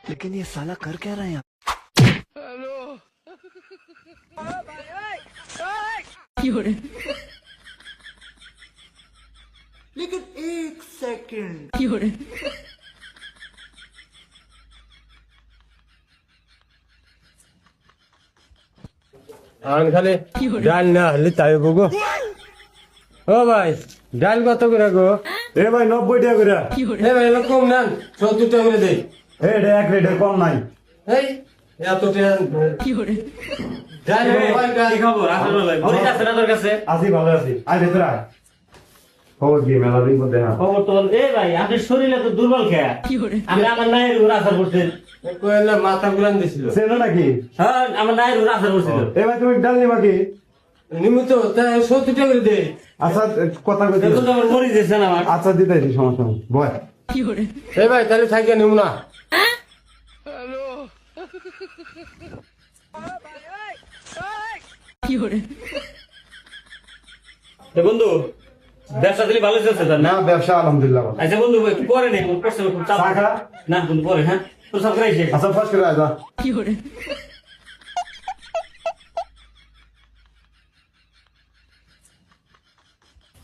लेकिन ये साला कर क्या रहे हैं? लेकिन एक सेकंड আন খালি ডাল না হলে তাই গো ও ভাই ডাল কত করে গো এ ভাই 90 টাকা করে এ ভাই এলো কম না 70 টাকা করে দেই এ এক রেটে কম নাই এই এত টাকা ডাল ভাই ডাল খাবো রাতের বেলায় বড়ি আছে না তোর কাছে আসি ভালো আছি আই ভেতরে আয় খবর কি মেলা দিন মধ্যে না খবর তো এ ভাই আপনার শরীরে তো দুর্বল খেয়া আমি আমার নায়ের উপর আসার করছে কইলা মাথা ঘুরান দিছিল সেটা নাকি হ্যাঁ আমার নায়ের উপর আসার করছিল এ ভাই তুমি ডাল নিবা কি নিমিত তাই 70 টাকা করে দেই আচ্ছা কথা কইতে এখন তো আমার মরি যাচ্ছে না আমার আচ্ছা দিতেছি সমস্যা নেই বয় এ ভাই তাহলে থাকি নিমু না তো বন্ধু ব্যবসা দিলে ভালো চলছে তার না না ব্যবসা আলহামদুলিল্লাহ ভালো। আচ্ছা বন্ধু একটু পরে নেই করছে খুব চাপ চা খা? না বন্ধু পরে হ্যাঁ তো সব করাইছে আচ্ছা ফার্স্ট করে আয় যা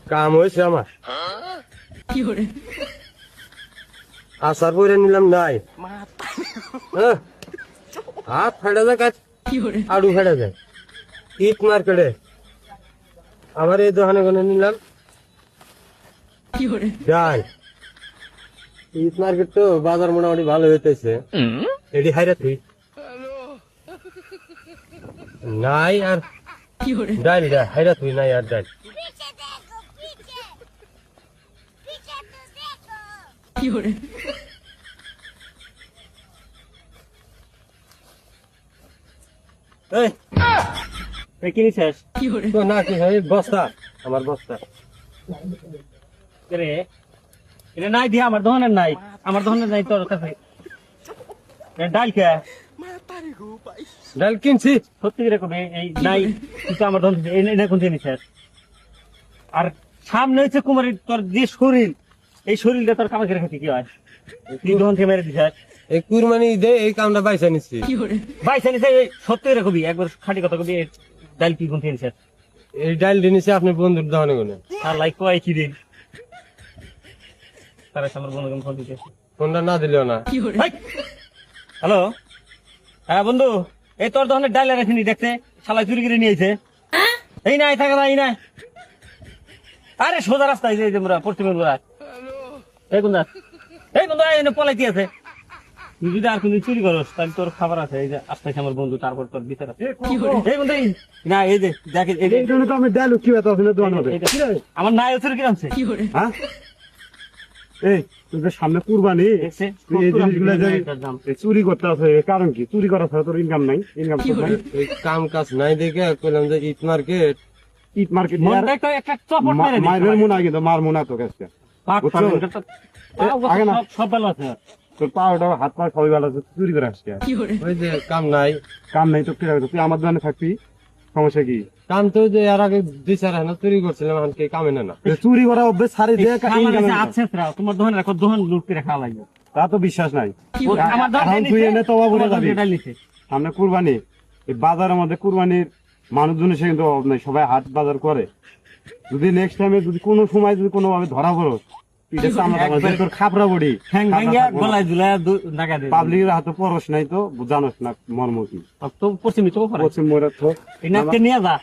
কাম হইছে আমার আসার পরে নিলাম নাই হ্যাঁ, হাত ফেটে যায় কাজ আড়ু ফেটে যায় ইট মার্কেটে আবার এই দোকানে কোনে নিলাম ডাল ইট মার্কেট তো বাজার মোটামুটি ভালো হইতেছে এটি হাইরা তুই নাই আর ডাল হাইরা তুই নাই আর ডাল पीछे देखो पीछे पीछे तो देखो এই এই কি নিছিস তো না কি হয় বস্তা আমার বস্তা রে এটা নাই দিয়া আমার দোকানের নাই আমার দোকানের নাই তোর কাছে এ ডাল কে ডাল কিনছি সত্যি করে কবে এই নাই কিন্তু আমার দোকান এই না কোন জিনিস আর সামনে হচ্ছে কুমারী তোর যে শরীর এই শরীরটা তোর কামাই করে খেতে কি হয় তুই দোকান থেকে মেরে দিছিস এই কুরবানি দে এই কামটা বাইসা নিচ্ছি ভাই জানিস এই সত্যি করে কবি একবার খাঁটি কথা কবি এই ডাল কি কোন জিনিস এই ডাল দিনেছি আপনি বন্ধুর দোকানে কোনে আর লাইক কয় কি দিন তারা আমার বন্ধু ফোন দিতে ফোনটা না দিলেও না হ্যালো হ্যাঁ বন্ধু এই তোর দোকানের ডাল রাখিনি দেখতে শালা চুরি করে নিয়েছে এই নাই থাকে না এই নাই আরে সোজা রাস্তায় যে আমরা পশ্চিমের গোড়া এই কোন এই বন্ধু এই পলাইতে আছে তুই যদি আর কোনদিন চুরি করস তাহলে তোর খাবার আছে এই যে আসতেছে আমার বন্ধু তারপর তোর বিচার আছে এই বন্ধু না এই যে দেখ এই যে এই জন্য তো আমি ডাল কি কথা আছে দোকান হবে আমার নাই চুরি কিরম হ্যাঁ এই তোদের সামনে কুরবানি দেখছে তুই এই জিনিসগুলো যে এই চুরি করতে আছে এর কারণ কি চুরি করা ছাড়া তোর ইনকাম নাই ইনকাম নাই এই কাম কাজ নাই দেখে কইলাম যে ইট মার্কেট ইট মার্কেট মনটা তো একটা চপট মেরে দিছে মায়ের মুনা কিন্তু মার মুনা তো কাছে আগে না। সব ভালো আছে তোর পাওটা হাত পা সবাই ভালো আছে চুরি করে আসছে ওই যে কাম নাই কাম নাই তো কি রাখবে তুই আমার দোকানে থাকবি সমস্যা কি কাম তো যে আর আগে 2-4 হাজার চুরি করছিলাম এখন কে কামে না যে চুরি করা অভ্যেস ছাড়ি দিয়ে income এর আছে তোমার দোকানে রাখো দোকান লুট করে খাওয়া লাগবে তা তো বিশ্বাস নাই আমার এখন তুই এনে তবা ভরে যাবি সামনে কুরবানি এই বাজারের মধ্যে কুরবানির মানুষজন সে কিন্তু অভাব নাই সবাই হাট বাজার করে যদি নেক্সট টাইমে যদি কোনো সময় যদি কোনো ভাবে ধরা পড়ো তোর খাপড়া বড়ি হ্যাং ভাঙ্গিয়া গলায় ঝুলায় টাকা দে পাবলিকের হাতে পরশ নাই তো জানোস না মর্ম কি তো পশ্চিমে তো পড়ে পশ্চিম মোড়ে তো এই নাচকে নিয়ে যা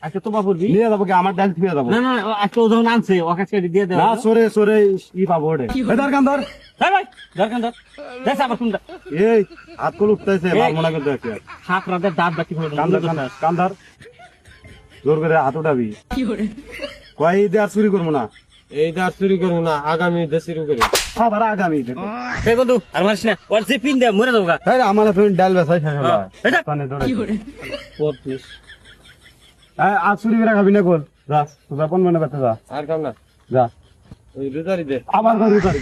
আজকে তো বাপুরবি নিয়ে যাবো কি আমার ডাল থুয়ে যাবো না না আজকে ও যখন আনছে ও কাছে দিয়ে দে না সরে সরে ই পাবো ওটা এদার কান্দর ভাই দরকার দর দেখ আবার শুনটা এই হাত কল উঠতেছে মার মনে করতে আছে হাত রাতে দাঁত বাকি করে কান্দার কান্দার জোর করে হাত উঠাবি কয় ঈদে আর চুরি করবো না এই দাঁত চুরি করবো না আগামী ঈদে চুরি করি আবার আগামী ঈদে এই বন্ধু আর মারিস না ওর যে পিন দে মরে যাবো হ্যাঁ আমার ফ্রেন্ড ডাল বেসাই শেষ হলো এটা কানে ধরে পড়তিস আজ চুরি করে খাবি না কোন যা তোর কোন মনে করতে যা আর কাম না যা ওই রোজারি দে আবার ঘরে